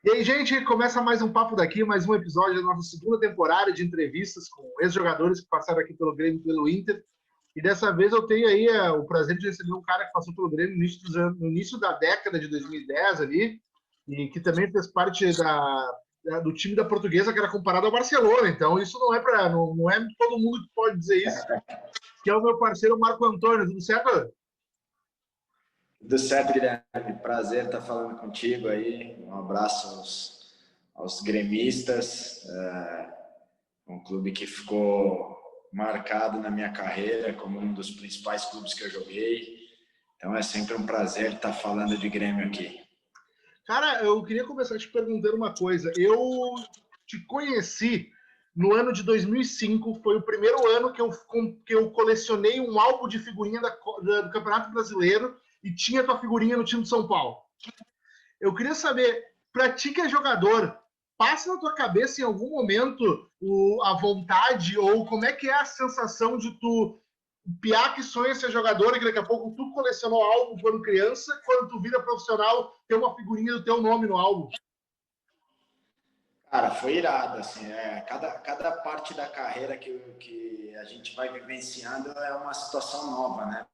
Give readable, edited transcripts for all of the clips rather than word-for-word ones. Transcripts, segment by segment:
E aí, gente, começa mais um Papo Daqui, mais um episódio da nossa segunda temporada de entrevistas com ex-jogadores que passaram aqui pelo Grêmio e pelo Inter. E dessa vez eu tenho aí o prazer de receber um cara que passou pelo Grêmio no início da década de 2010 ali, e que também fez parte do time da Portuguesa, que era comparado ao Barcelona. Então isso não é todo mundo que pode dizer isso, que é o meu parceiro Marco Antônio. Tudo certo? Tudo certo, Guilherme. Prazer estar falando contigo aí. Um abraço aos gremistas. Um clube que ficou marcado na minha carreira como um dos principais clubes que eu joguei. Então é sempre um prazer estar falando de Grêmio aqui. Cara, eu queria começar te perguntando uma coisa. Eu te conheci no ano de 2005, foi o primeiro ano que eu colecionei um álbum de figurinha do Campeonato Brasileiro e tinha tua figurinha no time de São Paulo. Eu queria saber, pra ti que é jogador, passa na tua cabeça em algum momento a vontade ou como é que é a sensação de tu piá que sonha ser jogador e que daqui a pouco tu colecionou álbum quando criança, quando tu vira profissional, tem uma figurinha do teu nome no álbum? Cara, foi irado, assim, cada parte da carreira que a gente vai vivenciando é uma situação nova, né?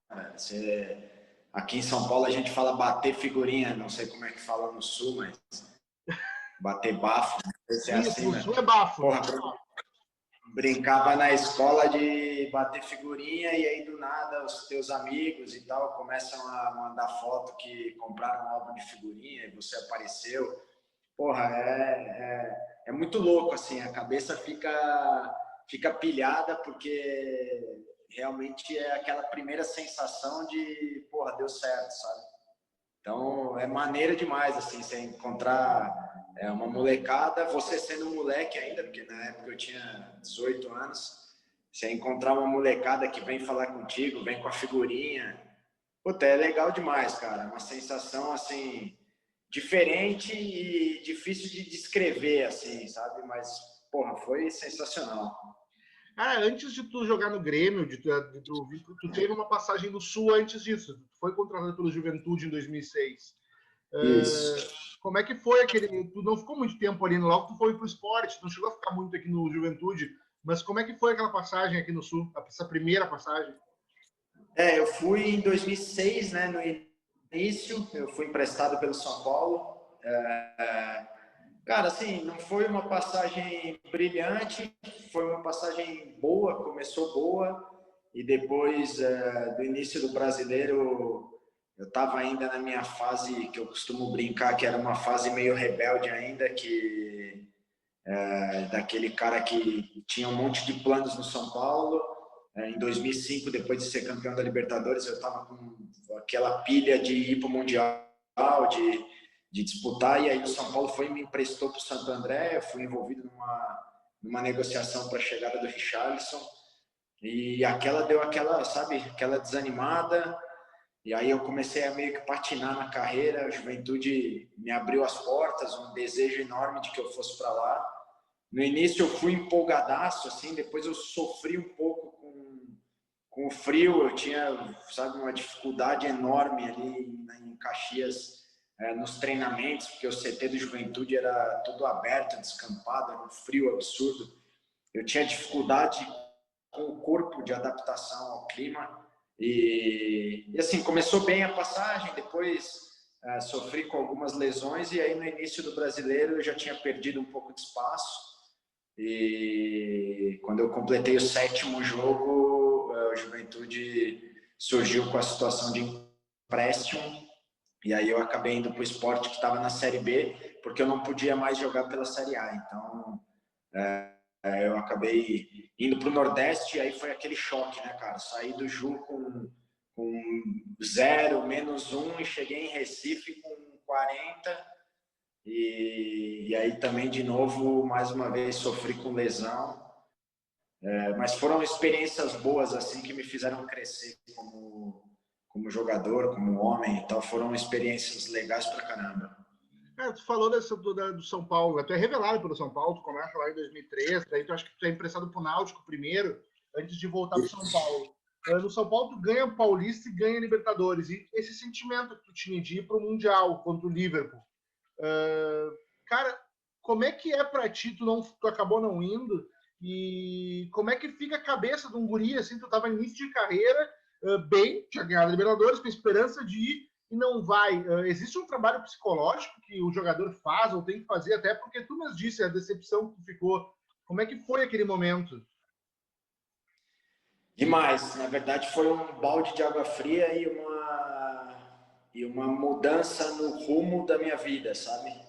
Aqui em São Paulo a gente fala bater figurinha, não sei como é que fala no Sul, mas bater bafo, não sei se é Isso, assim, no né? Sul é bafo. Porra, brincava na escola de bater figurinha e aí do nada os teus amigos e tal começam a mandar foto que compraram um álbum de figurinha e você apareceu. Porra, é muito louco, assim, a cabeça fica pilhada porque realmente é aquela primeira sensação de, porra, deu certo, sabe? Então, é maneiro demais, assim, você encontrar uma molecada, você sendo um moleque ainda, porque na época eu tinha 18 anos, você encontrar uma molecada que vem falar contigo, vem com a figurinha, puta, é legal demais, cara, uma sensação, assim, diferente e difícil de descrever, assim, sabe? Mas, porra, foi sensacional. Cara, antes de tu jogar no Grêmio, tu teve uma passagem no Sul antes disso. Tu foi contratado pelo Juventude em 2006. Isso. Como é que foi aquele... Tu não ficou muito tempo ali, logo tu foi pro esporte, não chegou a ficar muito aqui no Juventude, mas como é que foi aquela passagem aqui no Sul, essa primeira passagem? Eu fui em 2006, né, no início, eu fui emprestado pelo São Paulo. Cara, assim, não foi uma passagem brilhante, foi uma passagem boa, começou boa, e depois do início do Brasileiro, eu estava ainda na minha fase, que eu costumo brincar, que era uma fase meio rebelde ainda, daquele cara que tinha um monte de planos no São Paulo. Em 2005, depois de ser campeão da Libertadores, eu estava com aquela pilha de ir para o Mundial, de disputar, e aí o São Paulo foi e me emprestou para o Santo André, eu fui envolvido numa negociação para a chegada do Richarlison, e deu sabe, aquela desanimada, e aí eu comecei a meio que patinar na carreira, a Juventude me abriu as portas, um desejo enorme de que eu fosse para lá. No início eu fui empolgadaço, assim, depois eu sofri um pouco com o frio, eu tinha, sabe, uma dificuldade enorme ali em Caxias, nos treinamentos, porque o CT do Juventude era tudo aberto, descampado, era um frio absurdo. Eu tinha dificuldade com o corpo de adaptação ao clima. E assim, começou bem a passagem, depois sofri com algumas lesões, e aí no início do Brasileiro eu já tinha perdido um pouco de espaço. E quando eu completei o 7º jogo, a Juventude surgiu com a situação de empréstimo, e aí eu acabei indo para o Sport, que estava na Série B, porque eu não podia mais jogar pela Série A. Então, eu acabei indo para o Nordeste, e aí foi aquele choque, né, cara? Saí do Ju com 0, -1, e cheguei em Recife com 40. E aí também, de novo, mais uma vez, sofri com lesão. Mas foram experiências boas, assim, que me fizeram crescer como jogador, como homem. Então foram experiências legais pra caramba. Cara, tu falou do São Paulo, tu é revelado pelo São Paulo, tu começa lá em 2003, daí tu acho que tu é emprestado pro Náutico primeiro, antes de voltar pro São Paulo. No São Paulo tu ganha o Paulista e ganha Libertadores, e esse sentimento que tu tinha de ir pro Mundial contra o Liverpool. Cara, como é que é para ti? Tu acabou não indo, e como é que fica a cabeça de um guri, assim, tu tava no início de carreira, bem, tinha ganhado a Libertadores, com esperança de ir, e não vai. Existe um trabalho psicológico que o jogador faz, ou tem que fazer, até porque tu mesmo disse a decepção que tu ficou. Como é que foi aquele momento? Demais. Na verdade, foi um balde de água fria e uma mudança no rumo da minha vida, sabe?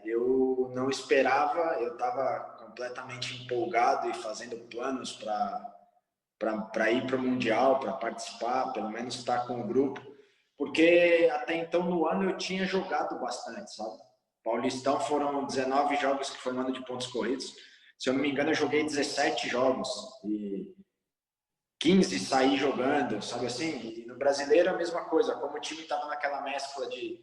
Eu não esperava, eu estava completamente empolgado e fazendo planos para ir para o Mundial, para participar, pelo menos estar com o grupo, porque até então no ano eu tinha jogado bastante, sabe? Paulistão foram 19 jogos que foi um ano de pontos corridos. Se eu não me engano, eu joguei 17 jogos e 15 saí jogando, sabe assim? E no Brasileiro a mesma coisa, como o time estava naquela mescla de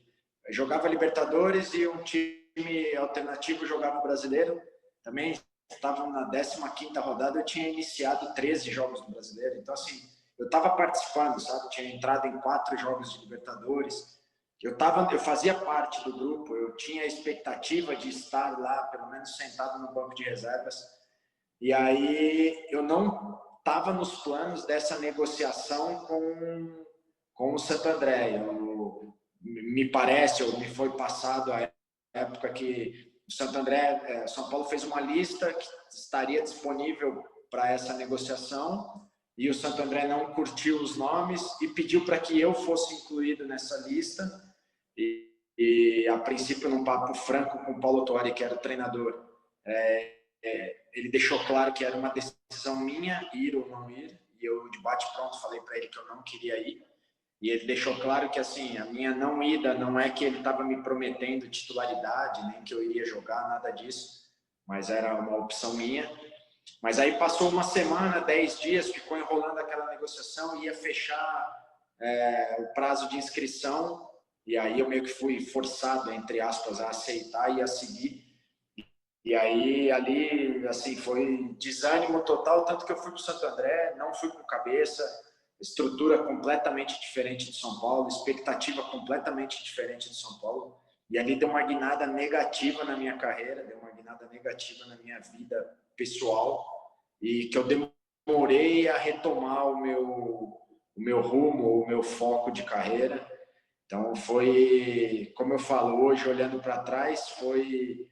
jogava Libertadores e um time alternativo jogava o Brasileiro, também estava na 15ª rodada, eu tinha iniciado 13 jogos no Brasileiro, então assim, eu estava participando, sabe? Tinha entrado em 4 jogos de Libertadores, eu fazia parte do grupo, eu tinha a expectativa de estar lá, pelo menos sentado no banco de reservas, e aí eu não estava nos planos dessa negociação com o Santo André. Me parece, ou me foi passado a época que o Santo André, São Paulo fez uma lista que estaria disponível para essa negociação e o Santo André não curtiu os nomes e pediu para que eu fosse incluído nessa lista. E a princípio, num papo franco com o Paulo Tuori, que era o treinador, ele deixou claro que era uma decisão minha ir ou não ir, e eu de bate-pronto falei para ele que eu não queria ir, e ele deixou claro que assim, a minha não ida não é que ele estava me prometendo titularidade, nem que eu iria jogar, nada disso, mas era uma opção minha. Mas aí passou uma semana, 10 dias, ficou enrolando aquela negociação, ia fechar o prazo de inscrição, e aí eu meio que fui forçado, entre aspas, a aceitar e a seguir. E aí, ali, assim, foi desânimo total, tanto que eu fui para o Santo André, não fui com cabeça, estrutura completamente diferente de São Paulo, expectativa completamente diferente de São Paulo. E ali deu uma guinada negativa na minha carreira, deu uma guinada negativa na minha vida pessoal, e que eu demorei a retomar o meu rumo, o meu foco de carreira. Então, foi, como eu falo, hoje, olhando para trás, foi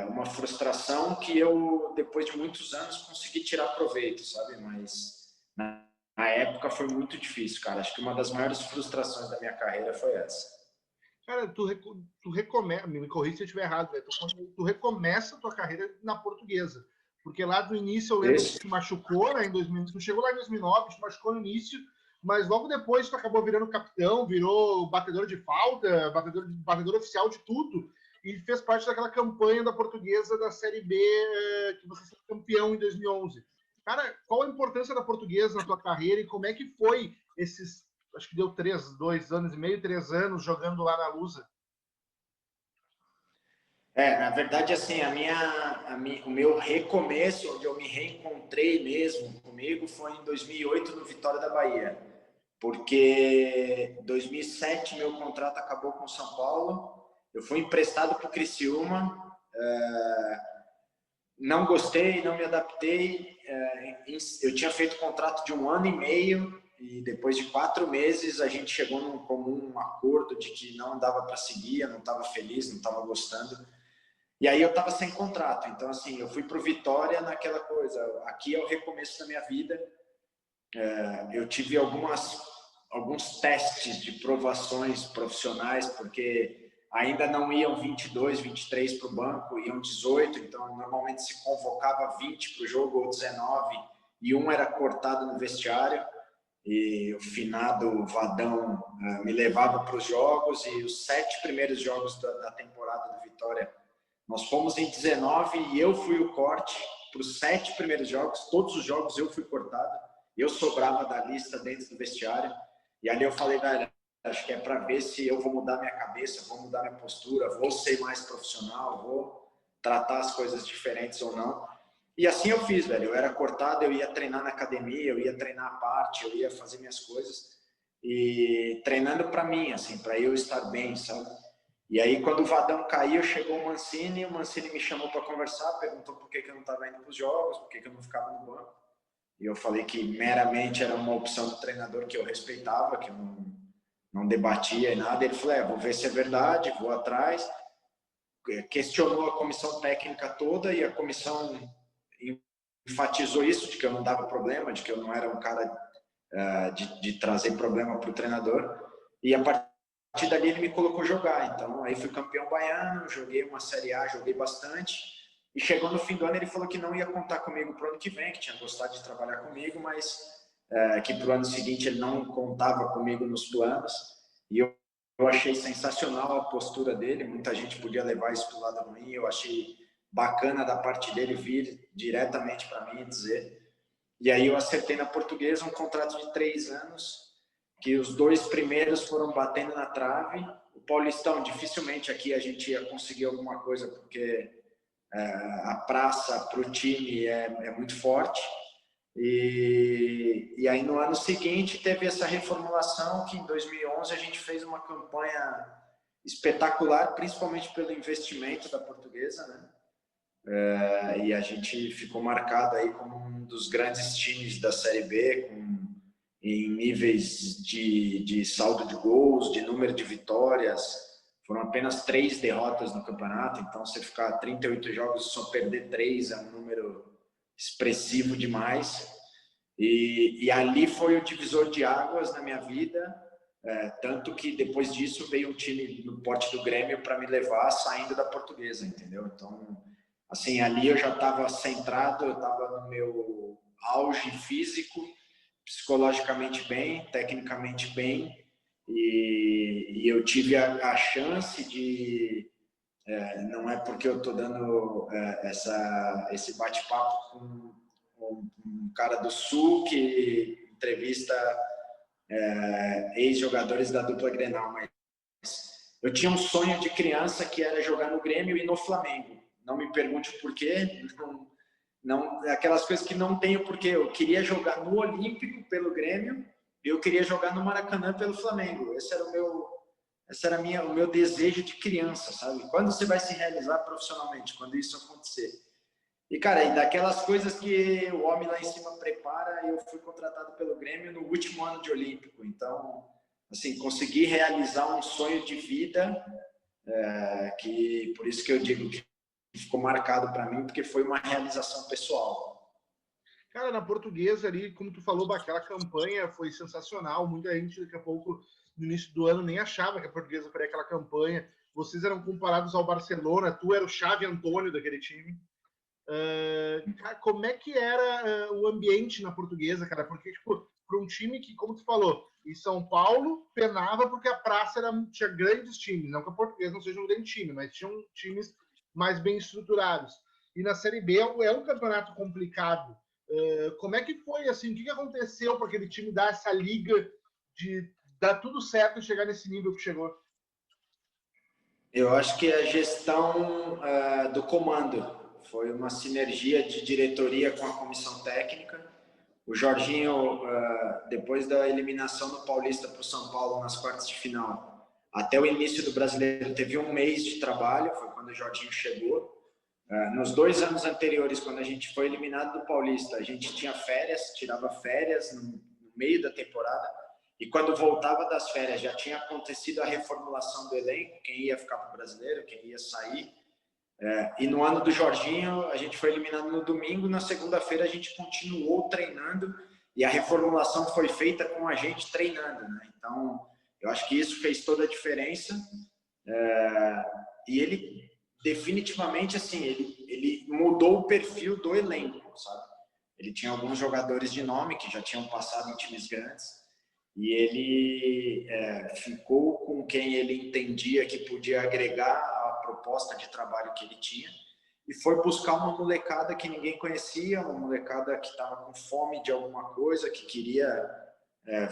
uma frustração que eu, depois de muitos anos, consegui tirar proveito, sabe? Mas na época foi muito difícil, cara. Acho que uma das maiores frustrações da minha carreira foi essa. Cara, tu recomeça, me corrija se eu estiver errado, né? Tu recomeça a tua carreira na Portuguesa. Porque lá do início eu lembro que Esse, tu te machucou, né, em 2000, tu chegou lá em 2009, te machucou no início, mas logo depois tu acabou virando capitão, virou batedor de falta, batedor oficial de tudo, e fez parte daquela campanha da Portuguesa da Série B, que você foi campeão em 2011. Cara, qual a importância da Portuguesa na tua carreira e como é que foi esses, acho que deu 2 anos e meio, 3 anos jogando lá na Lusa? na verdade, assim, o meu recomeço, onde eu me reencontrei mesmo comigo, foi em 2008, no Vitória da Bahia. Porque em 2007 meu contrato acabou com o São Paulo, eu fui emprestado para o Criciúma, não gostei, não me adaptei, eu tinha feito contrato de 1 ano e meio, e depois de 4 meses a gente chegou num comum acordo de que não dava para seguir, eu não estava feliz, não estava gostando. E aí eu estava sem contrato, então assim, eu fui para o Vitória naquela coisa, aqui é o recomeço da minha vida. Eu tive alguns testes de provações profissionais, porque ainda não iam 22, 23 para o banco, iam 18, então normalmente se convocava 20 para o jogo ou 19, e um era cortado no vestiário, e o finado Vadão me levava para os jogos, e os 7 primeiros jogos da temporada do Vitória, nós fomos em 19 e eu fui o corte para os 7 primeiros jogos, todos os jogos eu fui cortado, eu sobrava da lista dentro do vestiário, e ali eu falei, velho, acho que é para ver se eu vou mudar minha cabeça, vou mudar minha postura, vou ser mais profissional, vou tratar as coisas diferentes ou não. E assim eu fiz, velho, eu era cortado, eu ia treinar na academia, eu ia treinar à parte, eu ia fazer minhas coisas, e treinando para mim, assim, para eu estar bem, sabe? E aí, quando o Vadão caiu, chegou o Mancini me chamou para conversar, perguntou por que eu não estava indo para os jogos, por que eu não ficava no banco. E eu falei que meramente era uma opção do treinador que eu respeitava, que eu não debatia e nada. Ele falou, vou ver se é verdade, vou atrás. Questionou a comissão técnica toda e a comissão enfatizou isso, de que eu não dava problema, de que eu não era um cara de trazer problema para o treinador. E a partir dali ele me colocou jogar. Então aí fui campeão baiano, joguei uma Série A, joguei bastante. E chegou no fim do ano, ele falou que não ia contar comigo para o ano que vem, que tinha gostado de trabalhar comigo, mas que para o ano seguinte ele não contava comigo nos planos. E eu achei sensacional a postura dele. Muita gente podia levar isso para o lado ruim. Eu achei bacana da parte dele vir diretamente para mim e dizer. E aí eu acertei na Portuguesa um contrato de 3 anos, que os 2 primeiros foram batendo na trave. O Paulistão, dificilmente aqui a gente ia conseguir alguma coisa, porque a praça para o time é muito forte. E aí no ano seguinte teve essa reformulação, que em 2011 a gente fez uma campanha espetacular, principalmente pelo investimento da Portuguesa, né? E a gente ficou marcado aí como um dos grandes times da Série B, em níveis de saldo de gols, de número de vitórias. Foram apenas 3 derrotas no campeonato, então você ficar 38 jogos e só perder 3 é um número expressivo demais. E ali foi o divisor de águas na minha vida, tanto que depois disso veio um time no porte do Grêmio para me levar saindo da Portuguesa, entendeu? Então, assim, ali eu já estava centrado, eu estava no meu auge físico, psicologicamente bem, tecnicamente bem, e eu tive a chance de... não é porque eu estou dando esse bate-papo com um cara do Sul que entrevista ex-jogadores da dupla Grenal, mas eu tinha um sonho de criança que era jogar no Grêmio e no Flamengo. Não me pergunte o porquê, não, aquelas coisas que não tenho porquê. Eu queria jogar no Olímpico pelo Grêmio e eu queria jogar no Maracanã pelo Flamengo. Esse era o meu desejo de criança, sabe? Quando você vai se realizar profissionalmente? Quando isso acontecer. E, cara, e daquelas coisas que o homem lá em cima prepara, eu fui contratado pelo Grêmio no último ano de Olímpico. Então, assim, consegui realizar um sonho de vida, que por isso que eu digo que ficou marcado para mim, porque foi uma realização pessoal. Cara, na Portuguesa ali, como tu falou, aquela campanha foi sensacional. Muita gente, daqui a pouco, no início do ano, nem achava que a Portuguesa faria aquela campanha. Vocês eram comparados ao Barcelona, tu era o Xavi Antônio daquele time. Cara, como é que era o ambiente na Portuguesa, cara? Porque, tipo, para um time que, como tu falou, em São Paulo, penava porque a praça tinha grandes times. Não que a Portuguesa não seja um grande time, mas tinham times mais bem estruturados. E na Série B é um campeonato complicado. Como é que foi, assim, o que aconteceu para aquele time dar essa liga de dar tudo certo e chegar nesse nível que chegou? Eu acho que a gestão do comando foi uma sinergia de diretoria com a comissão técnica. O Jorginho, depois da eliminação do Paulista para o São Paulo nas quartas de final, até o início do Brasileiro, teve um mês de trabalho, foi quando o Jorginho chegou. Nos 2 anos anteriores, quando a gente foi eliminado do Paulista, a gente tinha férias, tirava férias no meio da temporada, e quando voltava das férias já tinha acontecido a reformulação do elenco, quem ia ficar para o Brasileiro, quem ia sair. E no ano do Jorginho, a gente foi eliminado no domingo, na segunda-feira a gente continuou treinando, e a reformulação foi feita com a gente treinando, né? Então, eu acho que isso fez toda a diferença. E ele definitivamente, assim, ele mudou o perfil do elenco, sabe? Ele tinha alguns jogadores de nome que já tinham passado em times grandes e ele ficou com quem ele entendia que podia agregar a proposta de trabalho que ele tinha e foi buscar uma molecada que ninguém conhecia, uma molecada que estava com fome de alguma coisa, que queria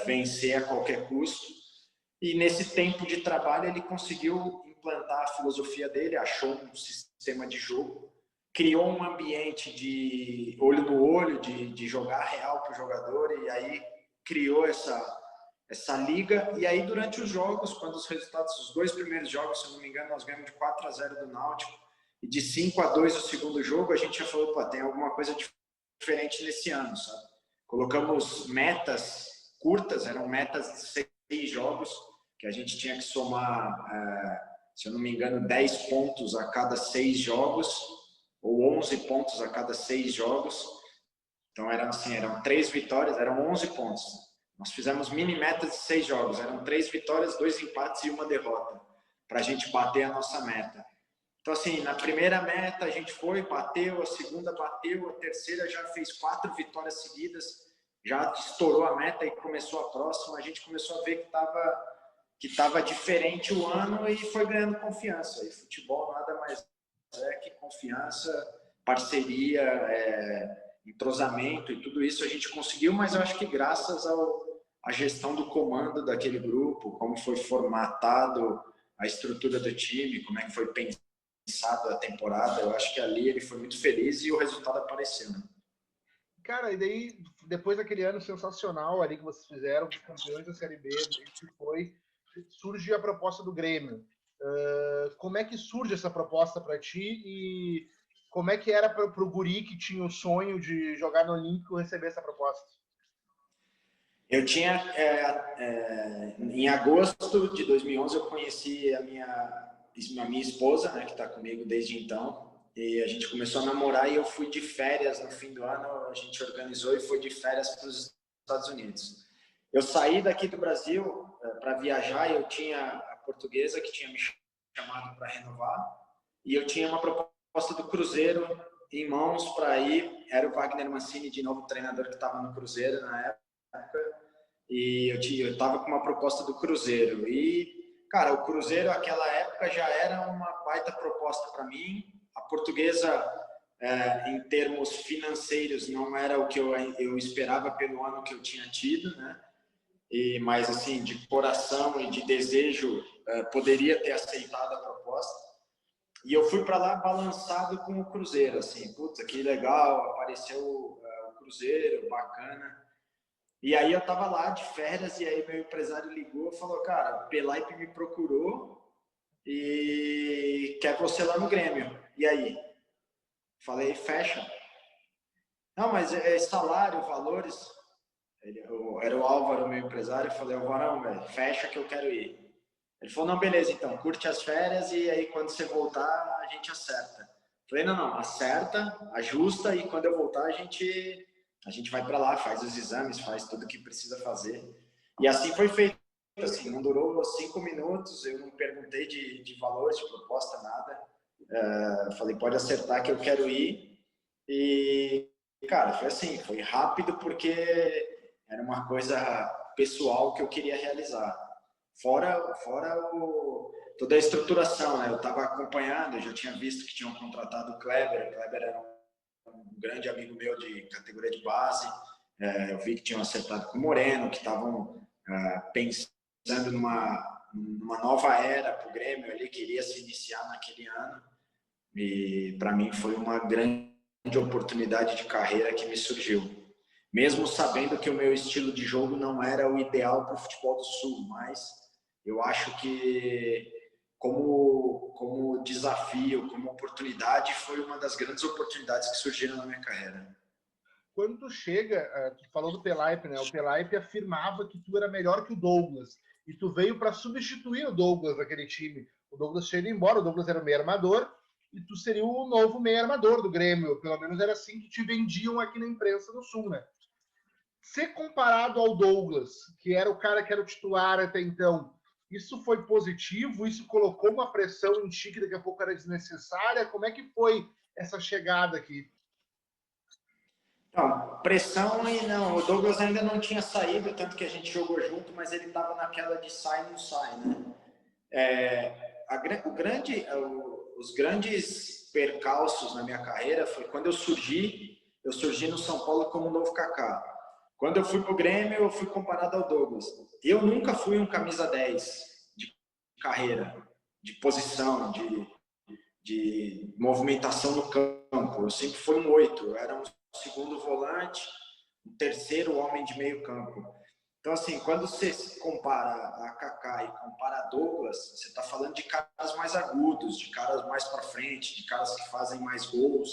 vencer a qualquer custo. E nesse tempo de trabalho ele conseguiu implantar a filosofia dele, achou um sistema de jogo, criou um ambiente de olho no olho, de jogar real para o jogador, e aí criou essa liga. E aí, durante os jogos, quando os resultados, os 2 primeiros jogos, se eu não me engano, nós ganhamos de 4-0 do Náutico e de 5-2 o segundo jogo, a gente já falou, pô, tem alguma coisa diferente nesse ano, sabe? Colocamos metas curtas, eram metas de 6 jogos, que a gente tinha que somar, se eu não me engano, 10 pontos a cada 6 jogos, ou 11 pontos a cada 6 jogos. Então, eram 3 vitórias, eram 11 pontos. Nós fizemos mini metas de 6 jogos, eram 3 vitórias, 2 empates e 1 derrota, para a gente bater a nossa meta. Então, assim, na primeira meta a gente foi, bateu, a segunda bateu, a terceira já fez 4 vitórias seguidas, já estourou a meta e começou a próxima. A gente começou a ver que estava diferente o ano e foi ganhando confiança. E futebol nada mais é que confiança, parceria, entrosamento e tudo isso a gente conseguiu, mas eu acho que graças à gestão do comando daquele grupo, como foi formatado a estrutura do time, como é que foi pensado a temporada, eu acho que ali ele foi muito feliz e o resultado apareceu, né? Cara, e daí, depois daquele ano sensacional ali que vocês fizeram, os campeões da Série B, surge a proposta do Grêmio. Como é que surge essa proposta para ti e como é que era para o guri que tinha o sonho de jogar no Olímpico receber essa proposta? Eu tinha, em agosto de 2011, eu conheci a minha esposa, né, que está comigo desde então, e a gente começou a namorar e eu fui de férias no fim do ano, a gente organizou e foi de férias para os Estados Unidos. Eu saí daqui do Brasil para viajar e eu tinha a portuguesa que tinha me chamado para renovar e eu tinha uma proposta do Cruzeiro em mãos para ir, era o Wagner Mancini, de novo treinador que estava no Cruzeiro na época, e eu estava com uma proposta do Cruzeiro. E, cara, o Cruzeiro, naquela época, já era uma baita proposta para mim. A portuguesa, em termos financeiros, não era o que eu esperava pelo ano que eu tinha tido, né? Mas, assim, de coração e de desejo, poderia ter aceitado a proposta. E eu fui para lá balançado com o Cruzeiro, assim, puta, que legal, apareceu o Cruzeiro, bacana. E aí eu tava lá de férias e aí meu empresário ligou e falou, cara, o Pelaipe me procurou e quer você lá no Grêmio. E aí? Falei, fecha. Não, mas é salário, valores. Era o Álvaro, meu empresário. Eu falei, Álvaro, velho, fecha que eu quero ir. Ele falou, não, beleza, então, curte as férias e aí quando você voltar a gente acerta. Falei, não, acerta, ajusta e quando eu voltar a gente vai para lá, faz os exames, faz tudo o que precisa fazer. E assim foi feito, assim, não durou 5 minutos, eu não perguntei de valores, de proposta, nada. Falei, pode acertar que eu quero ir. E, cara, foi assim, foi rápido porque era uma coisa pessoal que eu queria realizar. Fora toda a estruturação, né? Eu estava acompanhando, eu já tinha visto que tinham contratado o Kleber era um grande amigo meu de categoria de base, eu vi que tinham acertado com o Moreno, que estavam pensando numa nova era para o Grêmio, ele queria se iniciar naquele ano, e para mim foi uma grande oportunidade de carreira que me surgiu. Mesmo sabendo que o meu estilo de jogo não era o ideal para o futebol do Sul, mas eu acho que como desafio, como oportunidade, foi uma das grandes oportunidades que surgiram na minha carreira. Quando tu chega, tu falou do Pelaipe, né? O Pelaipe afirmava que tu era melhor que o Douglas e tu veio para substituir o Douglas naquele time. O Douglas tinha ido embora, o Douglas era meio armador e tu seria o novo meio armador do Grêmio. Pelo menos era assim que te vendiam aqui na imprensa do Sul, né? Ser comparado ao Douglas, que era o cara que era o titular até então, isso foi positivo? Isso colocou uma pressão em ti que daqui a pouco era desnecessária? Como é que foi essa chegada aqui? Não, pressão e não. O Douglas ainda não tinha saído, tanto que a gente jogou junto, mas ele estava naquela de sai, não sai, né? Os grandes percalços na minha carreira foi quando eu surgi no São Paulo como novo Kaká. Quando eu fui pro Grêmio, eu fui comparado ao Douglas. Eu nunca fui um camisa 10 de carreira, de posição, de movimentação no campo. Eu sempre fui um 8, eu era um segundo volante, um terceiro homem de meio campo. Então, assim, quando você compara a Kaká e compara a Douglas, você está falando de caras mais agudos, de caras mais para frente, de caras que fazem mais gols.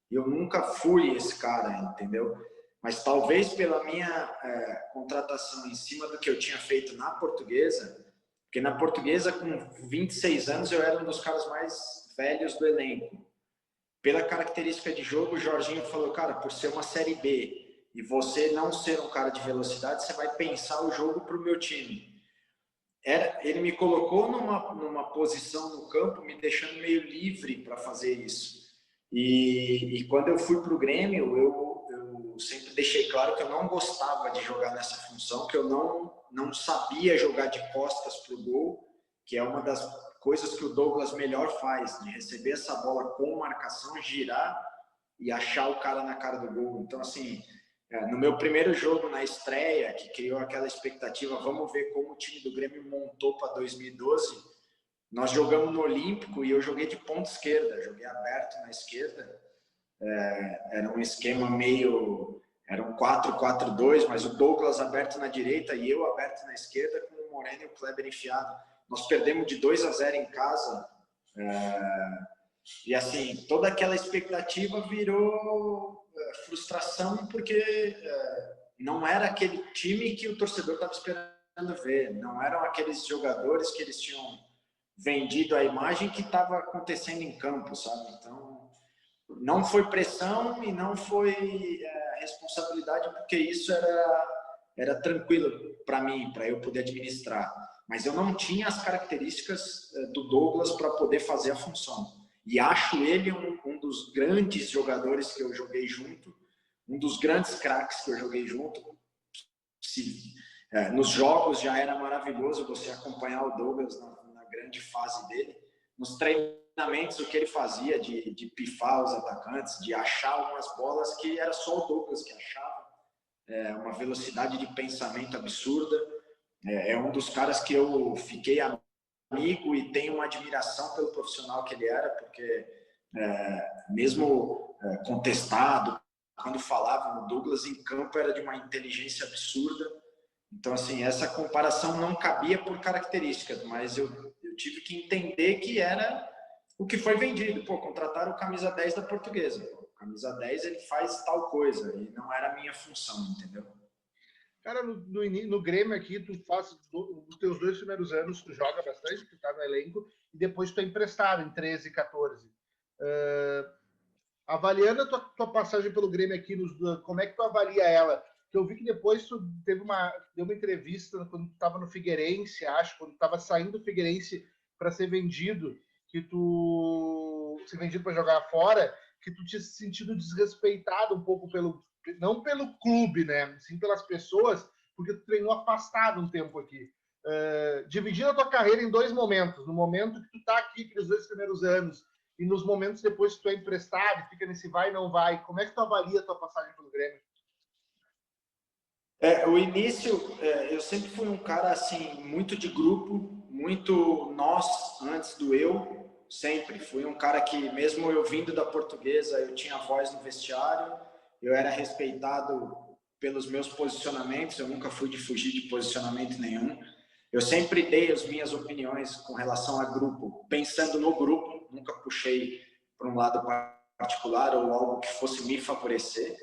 Eu nunca fui esse cara, entendeu? Mas talvez pela minha contratação em cima do que eu tinha feito na Portuguesa, porque na Portuguesa, com 26 anos, eu era um dos caras mais velhos do elenco. Pela característica de jogo, o Jorginho falou, cara, por ser uma Série B e você não ser um cara de velocidade, você vai pensar o jogo para o meu time. Ele me colocou numa posição no campo, me deixando meio livre para fazer isso. E quando eu fui para o Grêmio, eu sempre deixei claro que eu não gostava de jogar nessa função, que eu não sabia jogar de costas para o gol, que é uma das coisas que o Douglas melhor faz, de receber essa bola com marcação, girar e achar o cara na cara do gol. Então, assim, no meu primeiro jogo, na estreia, que criou aquela expectativa, vamos ver como o time do Grêmio montou para 2012, nós jogamos no Olímpico e eu joguei de ponta esquerda, joguei aberto na esquerda. Era um esquema meio... Era um 4-4-2, mas o Douglas aberto na direita e eu aberto na esquerda, com o Moreno e o Kleber enfiado. Nós perdemos de 2-0 em casa. E assim, toda aquela expectativa virou frustração, porque não era aquele time que o torcedor estava esperando ver. Não eram aqueles jogadores que eles tinham vendido a imagem que estava acontecendo em campo, sabe? Então, não foi pressão e não foi responsabilidade, porque isso era tranquilo para mim, para eu poder administrar. Mas eu não tinha as características do Douglas para poder fazer a função. E acho ele um dos grandes jogadores que eu joguei junto, um dos grandes craques que eu joguei junto. Nos jogos já era maravilhoso você acompanhar o Douglas na grande fase dele. Nos treinamentos, o que ele fazia de pifar os atacantes, de achar umas bolas que era só o Douglas que achava, uma velocidade de pensamento absurda. É um dos caras que eu fiquei amigo e tenho uma admiração pelo profissional que ele era, porque mesmo contestado, quando falava no Douglas em campo era de uma inteligência absurda. Então, assim, essa comparação não cabia por características, mas eu tive que entender que era o que foi vendido. Pô, contrataram o camisa 10 da Portuguesa. Pô, o camisa 10 ele faz tal coisa e não era a minha função, entendeu? Cara, no Grêmio aqui, tu faz os teus 2 primeiros anos, tu joga bastante, tu tá no elenco, e depois tu é emprestado em 13 e 14. Avaliando a tua passagem pelo Grêmio aqui, como é que tu avalia ela? Que eu vi que depois tu deu uma entrevista quando tu estava no Figueirense, acho, quando tu estava saindo do Figueirense para ser vendido, para jogar fora, que tu tinha se sentido desrespeitado um pouco não pelo clube, né, sim pelas pessoas, porque tu treinou afastado um tempo aqui. Dividindo a tua carreira em 2 momentos, no momento que tu tá aqui, aqueles 2 primeiros anos, e nos momentos depois que tu é emprestado, fica nesse vai e não vai, como é que tu avalia a tua passagem pelo Grêmio? O início, eu sempre fui um cara assim, muito de grupo, muito nós antes do eu, sempre. Fui um cara que, mesmo eu vindo da Portuguesa, eu tinha voz no vestiário, eu era respeitado pelos meus posicionamentos, eu nunca fui de fugir de posicionamento nenhum. Eu sempre dei as minhas opiniões com relação a grupo, pensando no grupo, nunca puxei para um lado particular ou algo que fosse me favorecer.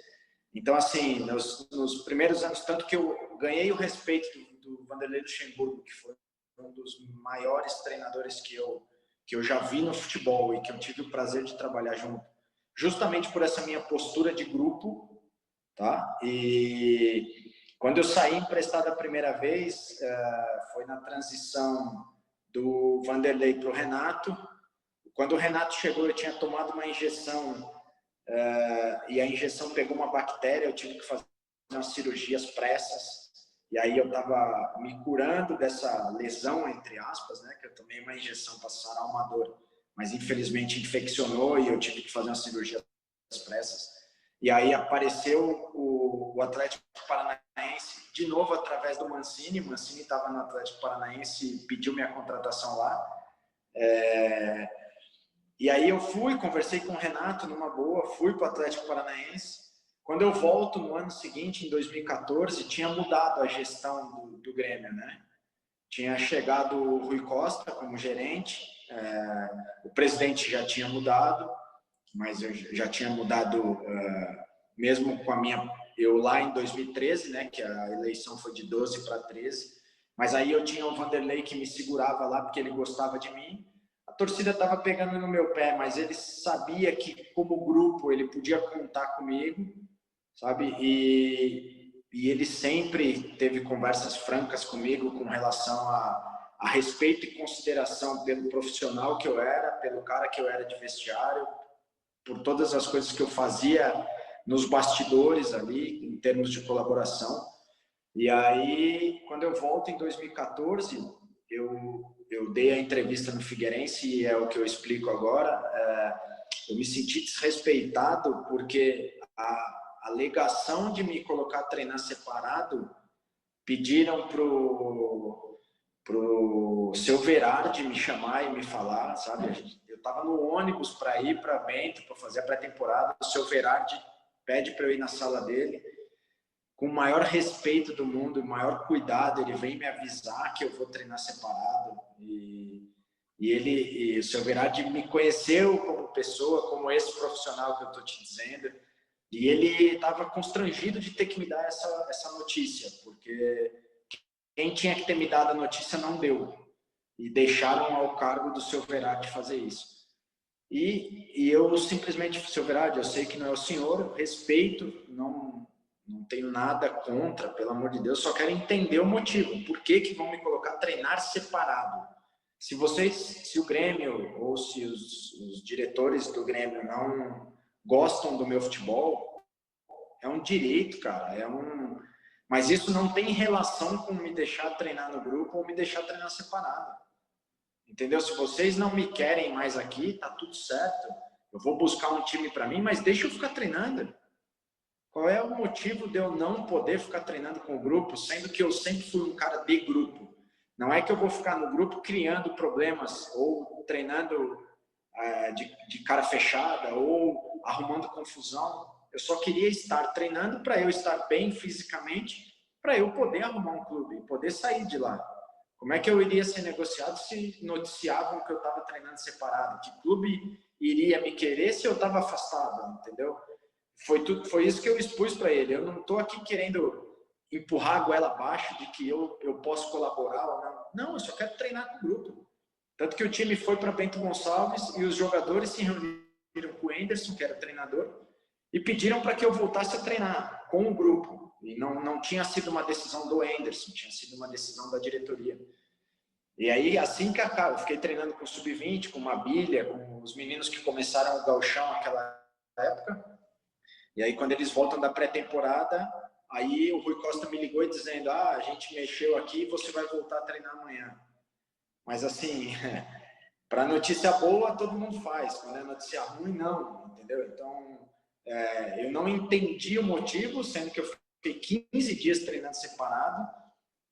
Então, assim, nos primeiros anos, tanto que eu ganhei o respeito do Vanderlei Luxemburgo, que foi um dos maiores treinadores que eu já vi no futebol e que eu tive o prazer de trabalhar junto, justamente por essa minha postura de grupo, tá? E quando eu saí emprestado a primeira vez, foi na transição do Vanderlei para o Renato. Quando o Renato chegou, eu tinha tomado uma injeção e a injeção pegou uma bactéria, eu tive que fazer umas cirurgias pressas, e aí eu estava me curando dessa lesão, entre aspas, né, que eu tomei uma injeção para sarar uma dor, mas infelizmente infeccionou e eu tive que fazer uma cirurgia pressas. E aí apareceu o Atlético Paranaense, de novo através do Mancini. Mancini estava no Atlético Paranaense e pediu minha contratação lá. E aí eu fui, conversei com o Renato numa boa, fui para o Atlético Paranaense. Quando eu volto no ano seguinte, em 2014, tinha mudado a gestão do Grêmio, né? Tinha chegado o Rui Costa como gerente, o presidente já tinha mudado, mas eu já tinha mudado mesmo com a minha... Eu lá em 2013, né, que a eleição foi de 12 para 13, mas aí eu tinha o Vanderlei que me segurava lá porque ele gostava de mim. A torcida estava pegando no meu pé, mas ele sabia que como grupo ele podia contar comigo, sabe? E ele sempre teve conversas francas comigo com relação a respeito e consideração pelo profissional que eu era, pelo cara que eu era de vestiário, por todas as coisas que eu fazia nos bastidores ali, em termos de colaboração. E aí, quando eu volto em 2014, eu dei a entrevista no Figueirense, e é o que eu explico agora, eu me senti desrespeitado porque a alegação de me colocar a treinar separado, pediram pro seu Verardi me chamar e me falar, sabe? Eu estava no ônibus para ir para Bento, para fazer a pré-temporada, o seu Verardi pede para eu ir na sala dele, com o maior respeito do mundo, o maior cuidado, ele vem me avisar que eu vou treinar separado, e o seu Verardi me conheceu como pessoa, como esse profissional que eu estou te dizendo, e ele estava constrangido de ter que me dar essa notícia, porque quem tinha que ter me dado a notícia não deu. E deixaram ao cargo do seu Verardi fazer isso. E eu simplesmente, seu Verardi, eu sei que não é o senhor, respeito, não tenho nada contra, pelo amor de Deus, só quero entender o motivo. Por que vão me colocar a treinar separado? Se o Grêmio ou se os diretores do Grêmio não gostam do meu futebol, é um direito, cara, mas isso não tem relação com me deixar treinar no grupo ou me deixar treinar separado. Entendeu? Se vocês não me querem mais aqui, tá tudo certo. Eu vou buscar um time para mim, mas deixa eu ficar treinando. Qual é o motivo de eu não poder ficar treinando com o grupo, sendo que eu sempre fui um cara de grupo? Não é que eu vou ficar no grupo criando problemas ou treinando de cara fechada ou arrumando confusão. Eu só queria estar treinando para eu estar bem fisicamente, para eu poder arrumar um clube, poder sair de lá. Como é que eu iria ser negociado se noticiavam que eu estava treinando separado? Que clube iria me querer se eu estava afastado, entendeu? Foi isso que eu expus para ele. Eu não estou aqui querendo empurrar a goela abaixo de que eu posso colaborar ou não. Não, eu só quero treinar com o grupo. Tanto que o time foi para Bento Gonçalves e os jogadores se reuniram com o Anderson, que era o treinador, e pediram para que eu voltasse a treinar com o grupo. E não tinha sido uma decisão do Anderson, tinha sido uma decisão da diretoria. E aí, assim que eu fiquei treinando com o Sub-20, com o Mabilha, com os meninos que começaram o gauchão naquela época. E aí, quando eles voltam da pré-temporada, aí o Rui Costa me ligou dizendo: a gente mexeu aqui, você vai voltar a treinar amanhã. Mas assim, para notícia boa, todo mundo faz. Quando é notícia ruim, não, entendeu? Então, eu não entendi o motivo, sendo que eu fiquei 15 dias treinando separado,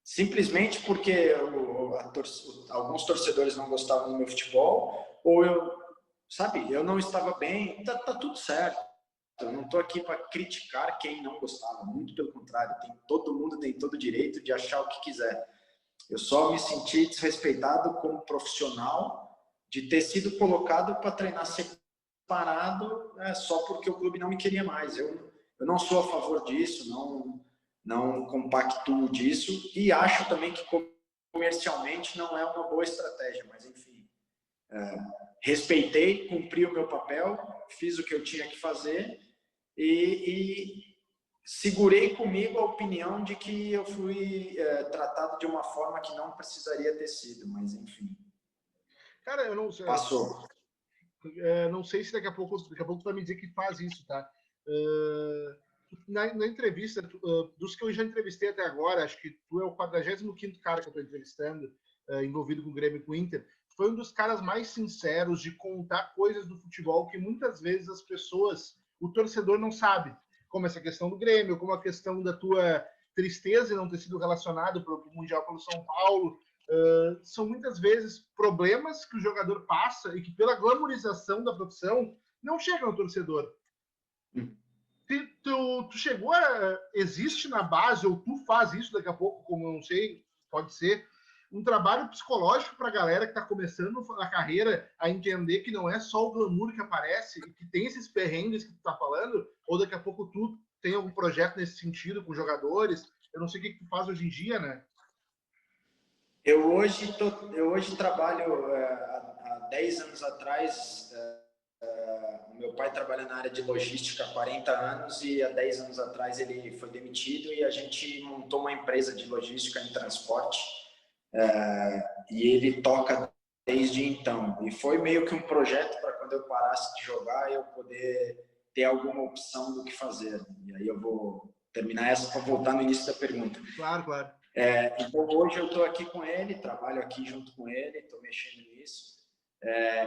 simplesmente porque alguns torcedores não gostavam do meu futebol, ou eu não estava bem. Tá tudo certo. Eu não estou aqui para criticar quem não gostava, muito pelo contrário, todo mundo tem todo o direito de achar o que quiser. Eu só me senti desrespeitado como profissional de ter sido colocado para treinar separado só porque o clube não me queria mais. Eu não sou a favor disso, não compactuo disso, e acho também que comercialmente não é uma boa estratégia, mas enfim. Respeitei, cumpri o meu papel, fiz o que eu tinha que fazer e segurei comigo a opinião de que eu fui tratado de uma forma que não precisaria ter sido, mas enfim. Cara, eu não sei. Passou. Não sei se daqui a pouco tu vai me dizer que faz isso, tá? Na entrevista, dos que eu já entrevistei até agora, acho que tu é o 45º cara que eu estou entrevistando, envolvido com o Grêmio e com o Inter. Foi um dos caras mais sinceros de contar coisas do futebol que muitas vezes as pessoas, o torcedor não sabe. Como essa questão do Grêmio, como a questão da tua tristeza em não ter sido relacionado para o Mundial pelo São Paulo. São muitas vezes problemas que o jogador passa e que pela glamorização da profissão não chegam ao torcedor. Tu chegou a... Existe na base, ou tu faz isso daqui a pouco, como eu não sei, pode ser, um trabalho psicológico para a galera que está começando a carreira a entender que não é só o glamour que aparece e que tem esses perrengues que tu tá falando, ou daqui a pouco tu tem algum projeto nesse sentido com jogadores? Eu não sei o que tu faz hoje em dia, né? Eu hoje trabalho, há 10 anos atrás, o meu pai trabalha na área de logística há 40 anos e há 10 anos atrás ele foi demitido e a gente montou uma empresa de logística em transporte, e ele toca desde então. E foi meio que um projeto para quando eu parasse de jogar eu poder ter alguma opção do que fazer. E aí eu vou terminar essa para voltar no início da pergunta. Claro, claro. Então hoje eu estou aqui com ele, trabalho aqui junto com ele, estou mexendo nisso.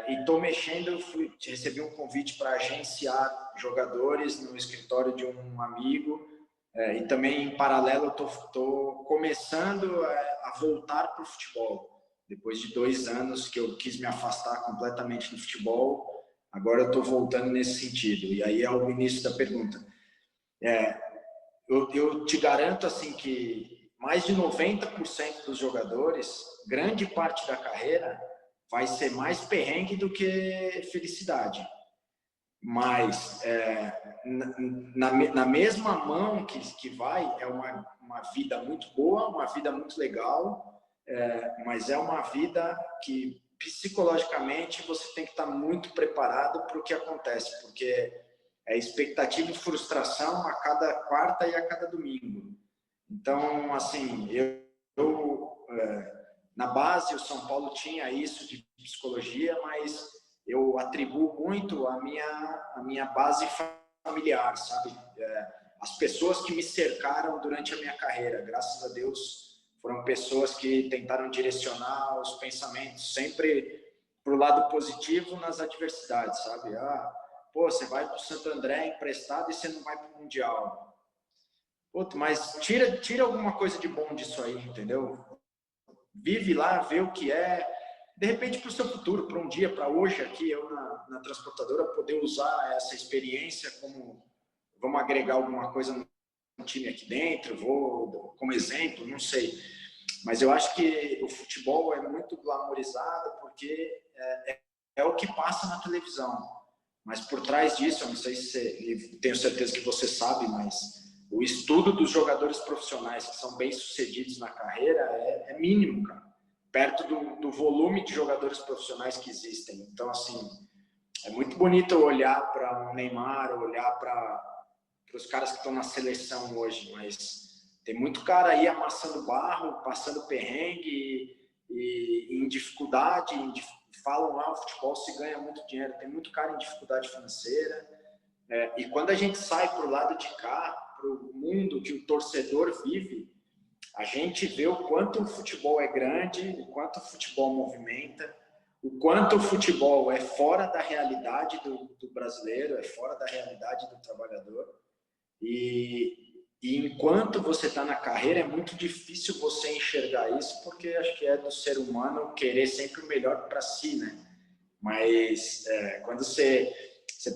E estou mexendo, recebi um convite para agenciar jogadores no escritório de um amigo, e também em paralelo estou começando a voltar para o futebol. Depois de 2 anos que eu quis me afastar completamente do futebol, agora eu estou voltando nesse sentido. E aí é o início da pergunta. Eu te garanto assim que mais de 90% dos jogadores, grande parte da carreira, vai ser mais perrengue do que felicidade. Mas na mesma mão que vai, é uma vida muito boa, uma vida muito legal, mas é uma vida que psicologicamente você tem que estar muito preparado para o que acontece, porque é expectativa e frustração a cada quarta e a cada domingo. Então, assim, na base, o São Paulo tinha isso de psicologia, mas eu atribuo muito a minha base familiar, sabe? As pessoas que me cercaram durante a minha carreira, graças a Deus, foram pessoas que tentaram direcionar os pensamentos sempre para o lado positivo nas adversidades, sabe? Pô, você vai para o Santo André emprestado e você não vai para o Mundial. Outro, mas tira alguma coisa de bom disso aí, entendeu? Vive lá, vê o que é, de repente para o seu futuro, para um dia, para hoje aqui, eu na transportadora, poder usar essa experiência como, vamos agregar alguma coisa no time aqui dentro, vou como exemplo, não sei. Mas eu acho que o futebol é muito glamourizado porque é o que passa na televisão. Mas por trás disso, eu não sei se tenho certeza que você sabe, mas o estudo dos jogadores profissionais que são bem-sucedidos na carreira é mínimo, cara, perto do volume de jogadores profissionais que existem. Então, assim, é muito bonito olhar para o Neymar, olhar para os caras que estão na seleção hoje, mas tem muito cara aí amassando barro, passando perrengue e em dificuldade, falam lá, o futebol se ganha muito dinheiro, tem muito cara em dificuldade financeira, e quando a gente sai para o lado de cá, para o mundo que o torcedor vive, a gente vê o quanto o futebol é grande, o quanto o futebol movimenta, o quanto o futebol é fora da realidade do brasileiro, é fora da realidade do trabalhador, e enquanto você está na carreira, é muito difícil você enxergar isso, porque acho que é do ser humano querer sempre o melhor para si, né? Mas quando você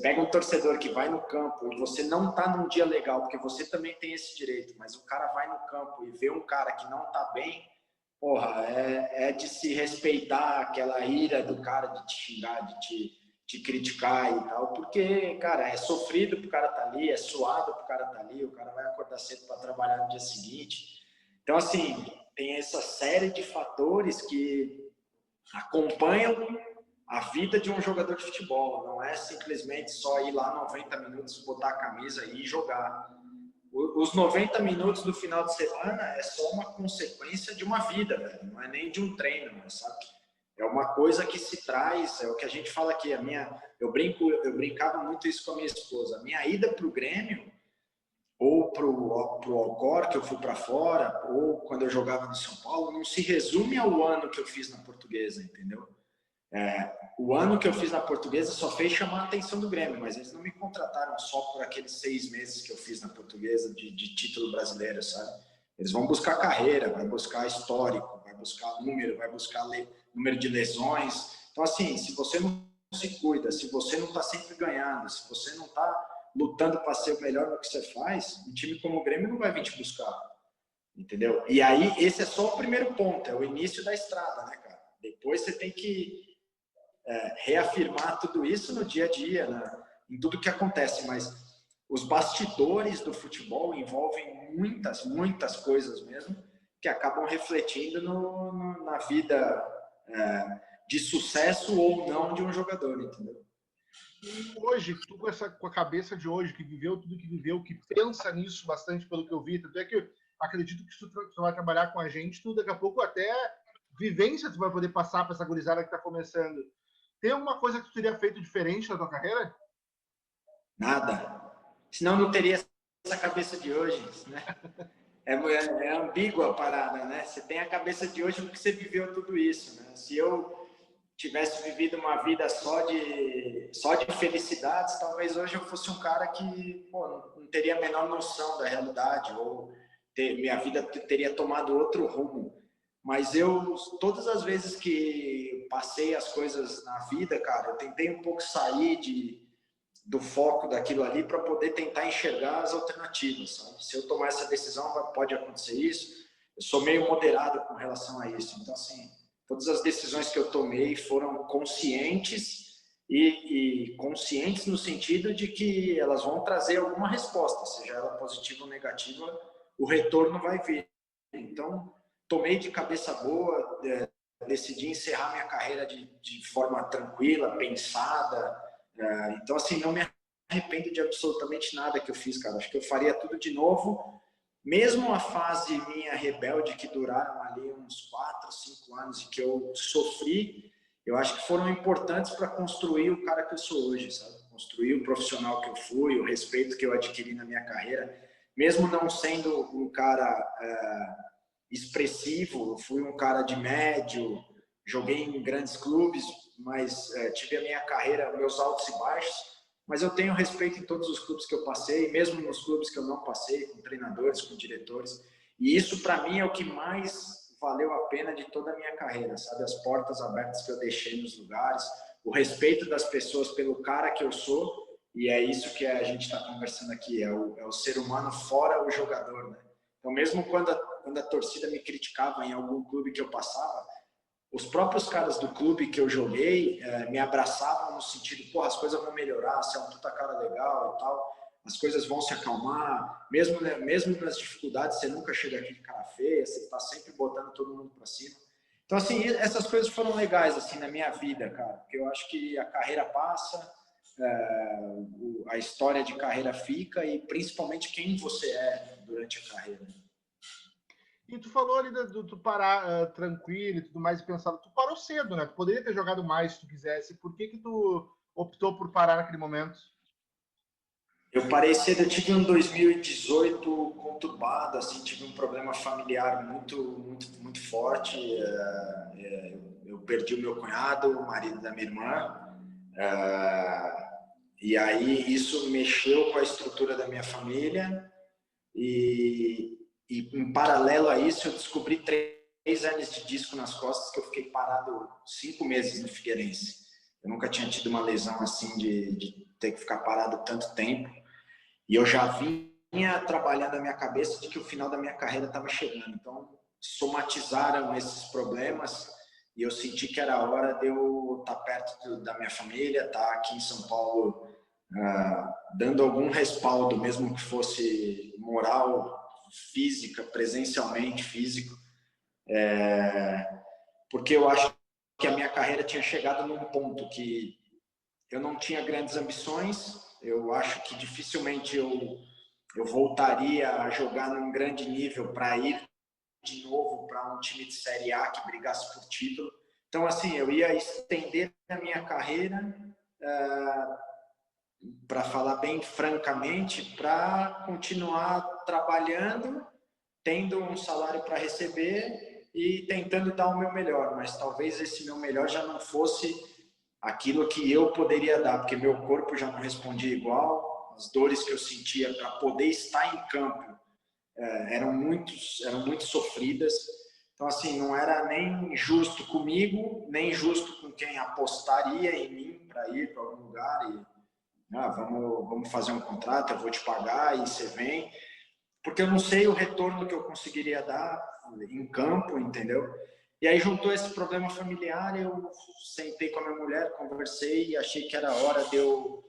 pega um torcedor que vai no campo e você não está num dia legal, porque você também tem esse direito, mas o cara vai no campo e vê um cara que não está bem, porra, é de se respeitar aquela ira do cara de te xingar, de te criticar e tal, porque, cara, é sofrido pro cara tá ali, é suado pro cara tá ali, o cara vai acordar cedo para trabalhar no dia seguinte. Então, assim, tem essa série de fatores que acompanham a vida de um jogador de futebol. Não é simplesmente só ir lá 90 minutos, botar a camisa e jogar. Os 90 minutos do final de semana é só uma consequência de uma vida, velho. Não é nem de um treino, sabe? É uma coisa que se traz, é o que a gente fala aqui. Eu brincava muito isso com a minha esposa. A minha ida para o Grêmio, ou para o Alcor, que eu fui para fora, ou quando eu jogava no São Paulo, não se resume ao ano que eu fiz na Portuguesa, entendeu? O ano que eu fiz na Portuguesa só fez chamar a atenção do Grêmio, mas eles não me contrataram só por aqueles 6 meses que eu fiz na Portuguesa de título brasileiro, sabe? Eles vão buscar carreira, vai buscar histórico, vai buscar número, vai buscar número de lesões. Então, assim, se você não se cuida, se você não está sempre ganhando, se você não está lutando para ser o melhor no que você faz, um time como o Grêmio não vai vir te buscar, entendeu? E aí, esse é só o primeiro ponto, é o início da estrada, né, cara? Depois você tem que reafirmar tudo isso no dia a dia, né? Em tudo que acontece, mas os bastidores do futebol envolvem muitas coisas mesmo, que acabam refletindo na vida de sucesso ou não de um jogador, entendeu? E hoje, tu com a cabeça de hoje, que viveu tudo que viveu, que pensa nisso bastante pelo que eu vi, tanto é que eu acredito que se tu vai trabalhar com a gente, tu daqui a pouco até vivência tu vai poder passar para essa gurizada que está começando. Tem alguma coisa que tu teria feito diferente na tua carreira? Nada. Senão não teria essa cabeça de hoje, né? É ambígua a parada, né? Você tem a cabeça de hoje porque você viveu tudo isso, né? Se eu tivesse vivido uma vida só de felicidades, talvez hoje eu fosse um cara que não teria a menor noção da realidade, ou minha vida teria tomado outro rumo. Mas todas as vezes que passei as coisas na vida, cara, eu tentei um pouco sair do foco daquilo ali para poder tentar enxergar as alternativas, sabe? Se eu tomar essa decisão, pode acontecer isso. Eu sou meio moderado com relação a isso. Então, assim, todas as decisões que eu tomei foram conscientes e conscientes no sentido de que elas vão trazer alguma resposta, seja ela positiva ou negativa, o retorno vai vir. Então, tomei de cabeça boa, decidi encerrar minha carreira de forma tranquila, pensada. Então, assim, não me arrependo de absolutamente nada que eu fiz, cara. Acho que eu faria tudo de novo, mesmo a fase minha rebelde, que duraram ali uns 4, 5 anos e que eu sofri, eu acho que foram importantes para construir o cara que eu sou hoje, sabe? Construir o profissional que eu fui, o respeito que eu adquiri na minha carreira. Mesmo não sendo um cara expressivo, eu fui um cara de médio, joguei em grandes clubes, mas tive a minha carreira, meus altos e baixos, mas eu tenho respeito em todos os clubes que eu passei, mesmo nos clubes que eu não passei, com treinadores, com diretores, e isso para mim é o que mais valeu a pena de toda a minha carreira, sabe? As portas abertas que eu deixei nos lugares, o respeito das pessoas pelo cara que eu sou, e é isso que a gente está conversando aqui, é o ser humano fora o jogador, né? Então, mesmo quando a torcida me criticava em algum clube que eu passava, os próprios caras do clube que eu joguei me abraçavam no sentido, porra, as coisas vão melhorar, você é um puta cara legal e tal, as coisas vão se acalmar, mesmo nas dificuldades, você nunca chega aqui de cara feia, você está sempre botando todo mundo para cima. Então, assim, essas coisas foram legais, assim, na minha vida, cara, porque eu acho que a carreira passa, a história de carreira fica e principalmente quem você é durante a carreira. E tu falou ali do tu parar tranquilo e tudo mais e pensado. Tu parou cedo, né? Tu poderia ter jogado mais se tu quisesse. Por que tu optou por parar naquele momento? Eu parei cedo, eu tive um 2018 conturbado, assim, tive um problema familiar muito forte. Eu perdi o meu cunhado, o marido da minha irmã, e aí isso mexeu com a estrutura da minha família. E em paralelo a isso, eu descobri 3 hernias de disco nas costas, que eu fiquei parado 5 meses no Figueirense. Eu nunca tinha tido uma lesão assim de ter que ficar parado tanto tempo. E eu já vinha trabalhando a minha cabeça de que o final da minha carreira estava chegando. Então, somatizaram esses problemas e eu senti que era hora de eu estar perto da minha família, estar aqui em São Paulo, dando algum respaldo, mesmo que fosse moral, física, presencialmente físico, porque eu acho que a minha carreira tinha chegado num ponto que eu não tinha grandes ambições. Eu acho que dificilmente eu voltaria a jogar num grande nível para ir de novo para um time de Série A que brigasse por título. Então, assim, eu ia estender a minha carreira, para falar bem francamente, para continuar trabalhando, tendo um salário para receber e tentando dar o meu melhor. Mas talvez esse meu melhor já não fosse aquilo que eu poderia dar, porque meu corpo já não respondia igual, as dores que eu sentia para poder estar em campo eram muito sofridas. Então, assim, não era nem justo comigo, nem justo com quem apostaria em mim para ir para algum lugar. Ah, vamos fazer um contrato, eu vou te pagar e você vem. Porque eu não sei o retorno que eu conseguiria dar em campo, entendeu? E aí juntou esse problema familiar, eu sentei com a minha mulher, conversei e achei que era hora de eu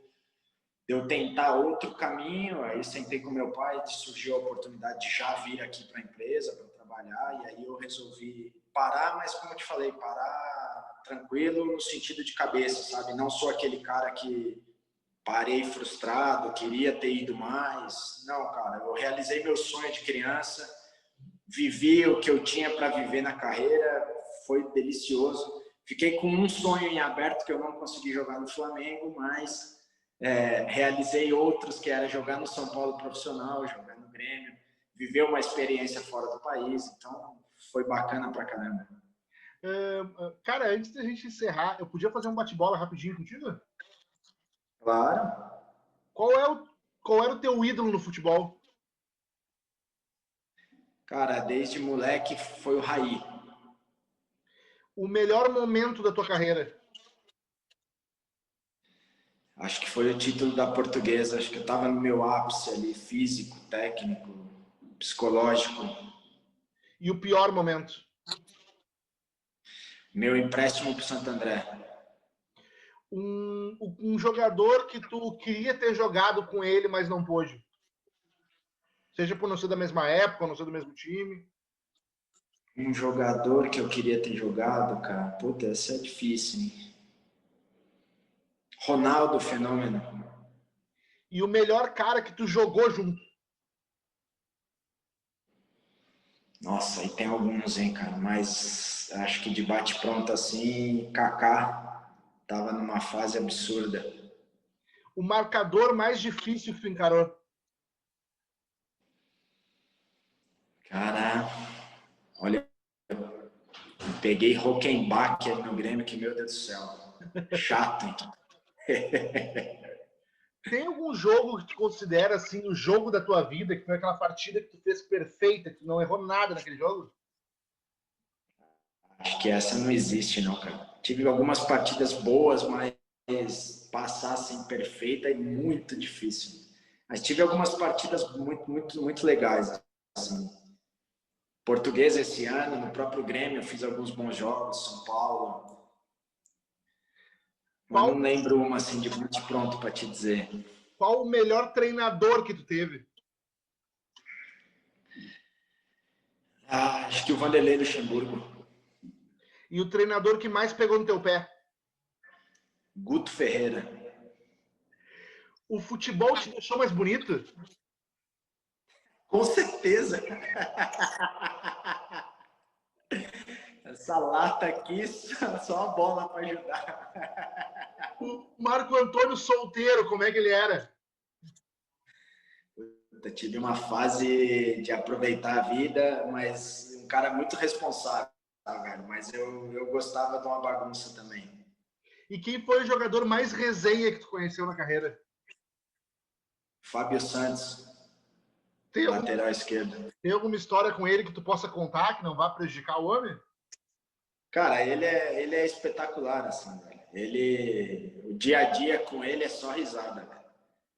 tentar outro caminho. Aí sentei com meu pai, surgiu a oportunidade de já vir aqui para a empresa, para trabalhar, e aí eu resolvi parar, mas como eu te falei, parar tranquilo no sentido de cabeça, sabe? Não sou aquele cara que parei frustrado, queria ter ido mais. Não, cara, eu realizei meu sonho de criança, vivi o que eu tinha para viver na carreira, foi delicioso. Fiquei com um sonho em aberto que eu não consegui jogar no Flamengo, mas realizei outros, que era jogar no São Paulo profissional, jogar no Grêmio, viver uma experiência fora do país. Então, foi bacana pra caramba. Cara, antes da gente encerrar, eu podia fazer um bate-bola rapidinho contigo? Claro. Qual, é o, qual era o teu ídolo no futebol? Cara, desde moleque foi o Raí. O melhor momento da tua carreira? Acho que foi o título da Portuguesa. Acho que eu estava no meu ápice ali, físico, técnico, psicológico. E o pior momento? Meu empréstimo para o Santo André. Um jogador que tu queria ter jogado com ele, mas não pôde. Seja por não ser da mesma época, não ser do mesmo time. Um jogador que eu queria ter jogado, cara. Puta, essa é difícil, hein? Ronaldo Fenômeno. E o melhor cara que tu jogou junto. Nossa, aí tem alguns, hein, cara. Mas acho que de bate-pronto assim, Kaká tava numa fase absurda. O marcador mais difícil que tu encarou. Cara, olha, peguei Rockenbach no Grêmio, que meu Deus do céu. Chato, hein? Tem algum jogo que tu considera assim o jogo da tua vida, que foi aquela partida que tu fez perfeita, que tu não errou nada naquele jogo? Acho que essa não existe, não, cara. Tive algumas partidas boas, mas passar assim perfeita é muito difícil. Mas tive algumas partidas muito, muito, muito legais. Assim. Portuguesa esse ano, no próprio Grêmio, eu fiz alguns bons jogos, São Paulo. Mas Qual, não lembro uma assim de muito pronto para te dizer. qual o melhor treinador que tu teve? Ah, acho que o Vanderlei Luxemburgo. E o treinador que mais pegou no teu pé? Guto Ferreira. O futebol te deixou mais bonito? Com certeza. Essa lata aqui, só a bola para ajudar. O Marco Antônio solteiro, como é que ele era? Eu tive uma fase de aproveitar a vida, mas um cara muito responsável, tá, velho? Mas eu gostava de uma bagunça também. E quem foi o jogador mais resenha que tu conheceu na carreira? Fábio Santos, Tem, algum, lateral esquerdo. tem alguma história com ele que tu possa contar, que não vá prejudicar o homem? Cara, ele é espetacular, assim, velho. O dia a dia com ele é só risada, velho.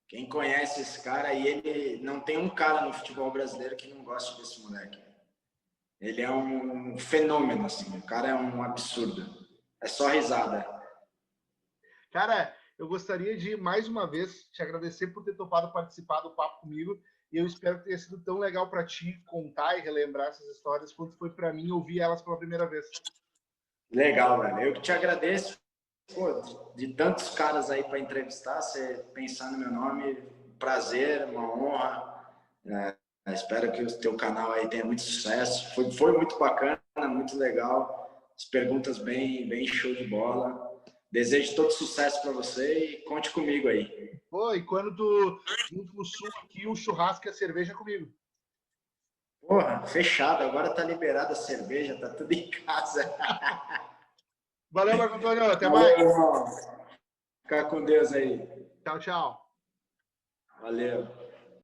Quem conhece esse cara, e ele não tem um cara no futebol brasileiro que não goste desse moleque. Ele é um fenômeno, assim. O cara é um absurdo. É só risada. Cara, eu gostaria de, mais uma vez, te agradecer por ter topado participar do papo comigo. E eu espero que tenha sido tão legal para ti contar e relembrar essas histórias quanto foi para mim ouvir elas pela primeira vez. Legal, velho. Eu que te agradeço. Pô, de tantos caras aí para entrevistar, você pensar no meu nome, prazer, uma honra. Espero que o teu canal aí tenha muito sucesso. Foi muito bacana, muito legal. As perguntas bem show de bola. Desejo todo sucesso para você e conte comigo aí. Pô, e quando tu vir pro sul aqui, o churrasco e a cerveja é comigo. Porra, fechado. Agora tá liberada a cerveja, tá tudo em casa. Valeu, Marco Antônio. Até mais. Valeu, irmão. Fica com Deus aí. Tchau, tchau. Valeu.